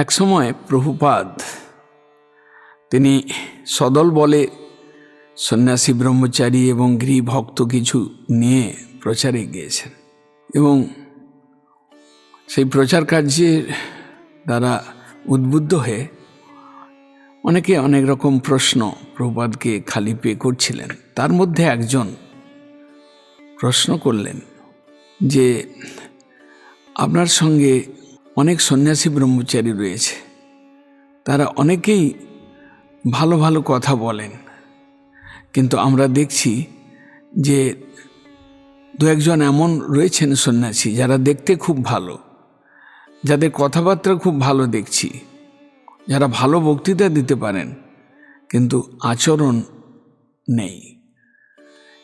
এক সময় প্রভুপাদ তিনি সদল বলে সন্ন্যাসী ব্রহ্মচারী এবং গৃহভক্ত কিছু নিয়ে প্রচারে গিয়েছেন এবং সেই প্রচার কার্যের দ্বারা উদ্বুদ্ধ হয়ে অনেকে অনেক রকম প্রশ্ন প্রভুপাদকে খালি পেয়ে করছিলেন। তার মধ্যে একজন প্রশ্ন করলেন যে আপনার সঙ্গে অনেক সন্ন্যাসী ব্রহ্মচারী রয়েছে, তারা অনেকেই ভালো ভালো কথা বলেন, কিন্তু আমরা দেখছি যে দু একজন এমন রয়েছেন সন্ন্যাসী যারা দেখতে খুব ভালো, যাদের কথাবার্তা খুব ভালো দেখছি, যারা ভালো বক্তৃতা দিতে পারেন কিন্তু আচরণ নেই।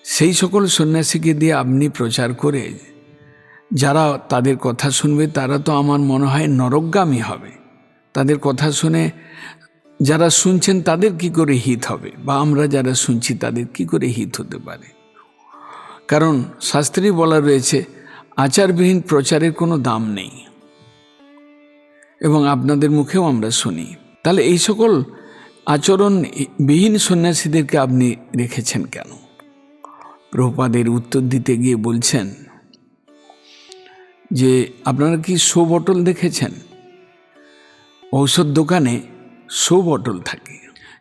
সেই সকল সন্ন্যাসীকে দিয়ে আপনি প্রচার করে যারা তাদের কথা শুনবে তারা তো আমার মনে হয় নরকগামী হবে। তাদের কথা শুনে যারা শুনছেন তাদের কি করে হিত হবে, বা আমরা যারা শুনছি তাদের কি করে হিত হতে পারে? কারণ শাস্ত্রে বলা রয়েছে আচারবিহীন প্রচারের কোনো দাম নেই, এবং আপনাদের মুখেও আমরা শুনি। তাহলে এই সকল আচরণবিহীন সন্ন্যাসীদেরকে আপনি রেখেছেন কেন? প্রভুপাদের উত্তর দিতে গিয়ে বলছেন যে আপনারা কি শো বটল দেখেছেন? ঔষধ দোকানে শো বটল থাকে।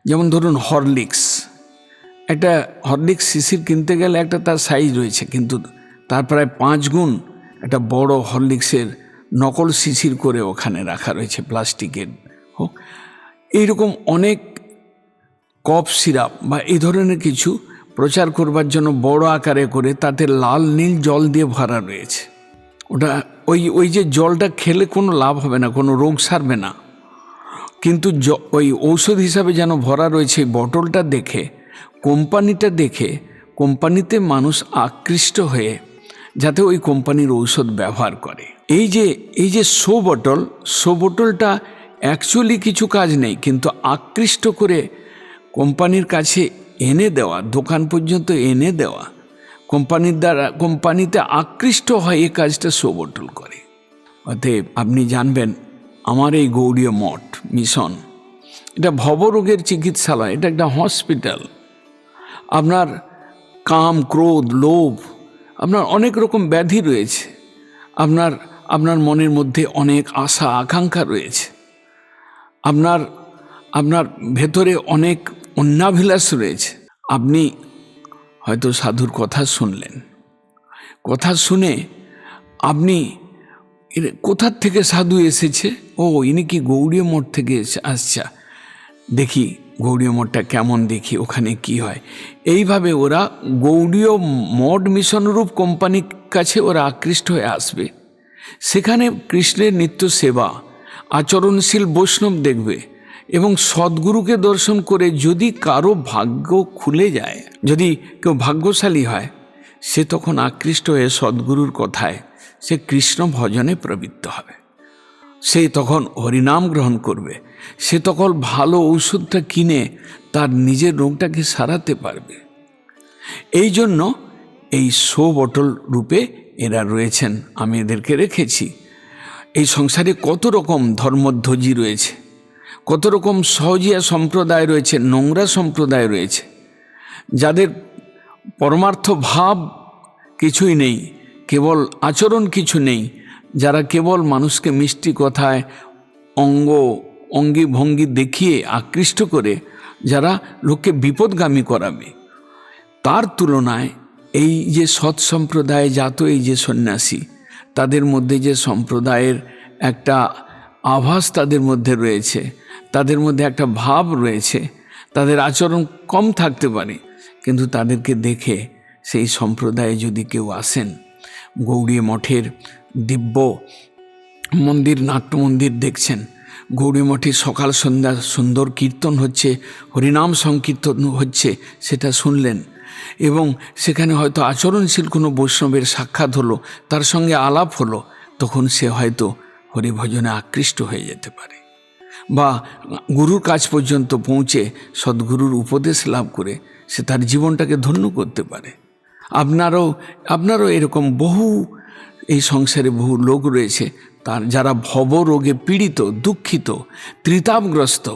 যেমন ধরুন হরলিক্স, একটা হরলিক্স শিশির কিনতে গেলে একটা তার সাইজ রয়েছে, কিন্তু তার প্রায় 5 গুণ একটা বড় হরলিক্সের নকল শিশির করে ওখানে রাখা রয়েছে প্লাস্টিকের হোক। এইরকম অনেক কফ সিরাপ বা এই ধরনের কিছু প্রচার করবার জন্য বড় আকারে করে তাতে লাল নীল জল দিয়ে ভরা রয়েছে। ওটা ওই যে জলটা খেলে কোনো লাভ হবে না, কোনো রোগ সারবে না, কিন্তু ওই ঔষধ হিসাবে যেন ভরা রয়েছে এই বটলটা দেখে, কোম্পানিটা দেখে কোম্পানিতে মানুষ আকৃষ্ট হয়ে যাতে ওই কোম্পানির ঔষধ ব্যবহার করে। এই যে শো বটলটা অ্যাকচুয়ালি কিছু কাজ নেই, কিন্তু আকৃষ্ট করে কোম্পানির কাছে এনে দেওয়া, দোকান পর্যন্ত এনে দেওয়া, কোম্পানির দ্বারা কোম্পানিতে আকৃষ্ট হয়, এই কাজটা শো বটল করে। অতএব আপনি জানবেন আমার এই গৌড়ীয় মঠ মিশন এটা ভবরোগের চিকিৎসালয়, এটা একটা হসপিটাল। আপনার কাম, ক্রোধ, লোভ, আপনার অনেক রকম ব্যাধি রয়েছে, আপনার মনের মধ্যে অনেক আশা আকাঙ্ক্ষা রয়েছে, আপনার ভেতরে অনেক অন্যাভিলাষ রয়েছে। আপনি হয়তো সাধুর কথা শুনলেন, কথা শুনে আপনি কোথার থেকে সাধু এসেছে, ও ইনি কি গৌড়ীয় মঠ থেকে আসছে, দেখি গৌড়ীয় মঠটা কেমন, দেখি ওখানে কি হয়। এইভাবে ওরা গৌড়ীয় মঠ মিশনরূপ কোম্পানির কাছে ওরা আকৃষ্ট হয়ে আসবে। সেখানে কৃষ্ণের নিত্য সেবা, আচরণশীল বৈষ্ণব দেখবে, এবং সদ্গুরুকে দর্শন করে যদি কারো ভাগ্য খুলে যায়, যদি কেউ ভাগ্যশালী হয়, সে তখন আকৃষ্ট হয়ে সদ্গুরুর কথায় সে কৃষ্ণ ভজনে প্রবৃত্ত হবে। সে তখন হরিনাম গ্রহণ করবে, সে তখন ভালো ঔষধটা কিনে তার নিজের রোগটাকে সারাতে পারবে। এই জন্য এই শো বটল রূপে এরা রয়েছেন, আমি এদেরকে রেখেছি। এই সংসারে কত রকম ধর্মধ্বজি রয়েছে, কত রকম সহজিয়া সম্প্রদায় রয়েছে, নোংরা সম্প্রদায় রয়েছে, যাদের পরমার্থ ভাব কিছুই নেই, কেবল আচরণ কিছু নেই, যারা কেবল মানুষকে মিষ্টি কথায় অঙ্গি ভঙ্গি দেখিয়ে আকৃষ্ট করে যারা লোককে বিপদগামী করাবে। তার তুলনায় এই যে সৎ সম্প্রদায় জাত এই যে সন্ন্যাসী, তাদের মধ্যে যে সম্প্রদায়ের একটা আভাস তাদের মধ্যে রয়েছে, তাদের মধ্যে একটা ভাব রয়েছে, তাদের আচরণ কম থাকতে পারে, কিন্তু তাদেরকে দেখে সেই সম্প্রদায়ে যদি কেউ আসেন, গৌড়ী মঠের দিব্য মন্দির, নাট্য মন্দির দেখছেন, গৌড়ী মঠে সকাল সন্ধ্যা সুন্দর কীর্তন হচ্ছে, হরিনাম সংকীর্তন হচ্ছে, সেটা শুনলেন, এবং সেখানে হয়তো আচরণশীল কোনো বৈষ্ণবের সাক্ষাৎ হলো, তার সঙ্গে আলাপ হলো, তখন সে হয়তো হরিভজনে আকৃষ্ট হয়ে যেতে পারে, বা গুরুর কাছ পর্যন্ত পৌঁছে সদ্গুরুর উপদেশ লাভ করে সে তার জীবনটাকে ধন্য করতে পারে। আপনারও এরকম বহু এই সংসারে বহু লোক রয়েছে, তার যারা ভবরোগে পীড়িত, দুঃখিত, ত্রিতাপগ্রস্ত,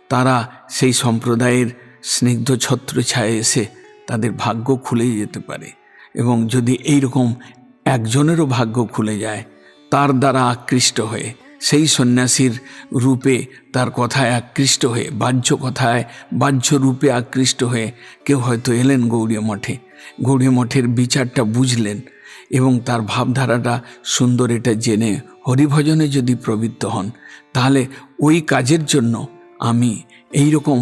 তারা সেই সম্প্রদায়ের স্নিগ্ধ ছত্রছায়ায় এসে তাদের ভাগ্য খুলে যেতে পারে। এবং যদি এইরকম একজনেরও ভাগ্য খুলে যায়, তার দ্বারা আকৃষ্ট হয়ে, সেই সন্ন্যাসীর রূপে তার কথায় আকৃষ্ট হয়ে, বাহ্য রূপে আকৃষ্ট হয়ে কেউ হয়তো এলেন গৌড়ীয় মঠে, গৌড়ীয় মঠের বিচারটা বুঝলেন এবং তার ভাবধারাটা সুন্দর এটা জেনে হরিভজনে যদি প্রবৃত্ত হন, তাহলে ওই কাজের জন্য আমি এই রকম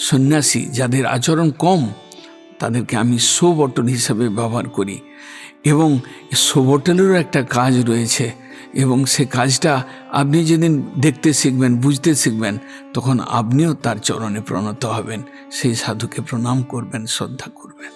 সন্ন্যাসী যাদের আচরণ কম, তাদেরকে আমি শো বটল হিসাবে ব্যবহার করি। এবং শো বটলেরও একটা কাজ রয়েছে, এবং সে কাজটা আপনি যেদিন দেখতে শিখবেন, বুঝতে শিখবেন, তখন আপনিও তার চরণে প্রণত হবেন, সেই সাধুকে প্রণাম করবেন, শ্রদ্ধা করবেন।